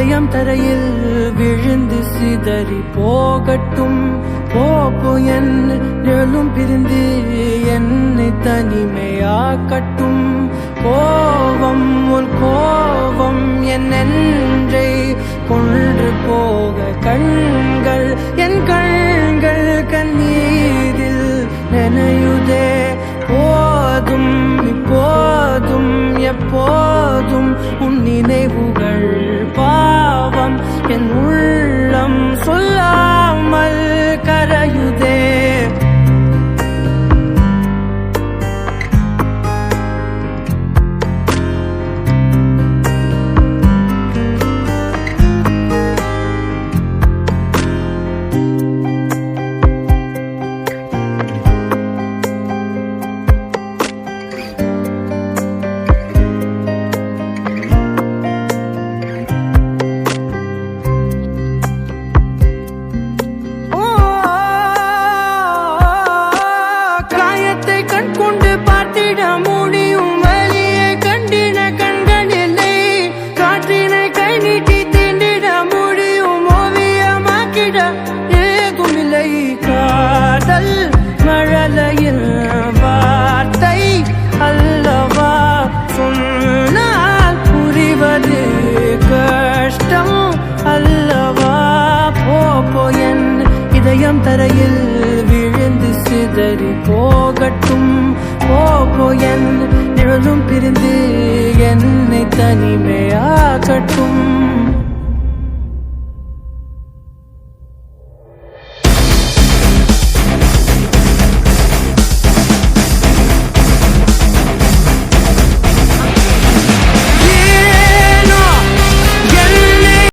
இதயம் தரையில் விழுந்து சிதறி போகட்டும். போப்போ என் நிழலும் பிரிந்து என்னை தனிமையாக்கட்டும். கோபம் உன் கோபம் என் நெஞ்சை கொன்று போக கண்கள் என் கண்கள் கண்ணீரில் நனையுதே. போதும் இப்போதும் எப்போதும் உன் நினைவுகள் பாவம் என் உள்ளம் சொல்லாமல் கரையுதே. காதல் மழலையில் வார்த்தை அல்லவா, சொன்னால் புரிவது கஷ்டம் அல்லவா. போப்போ என் இதயம் தரையில் விழுந்து சிதறி போகட்டும். போப்போ என் நிழலும் பிரிந்து என்னை தனிமையாகட்டும்.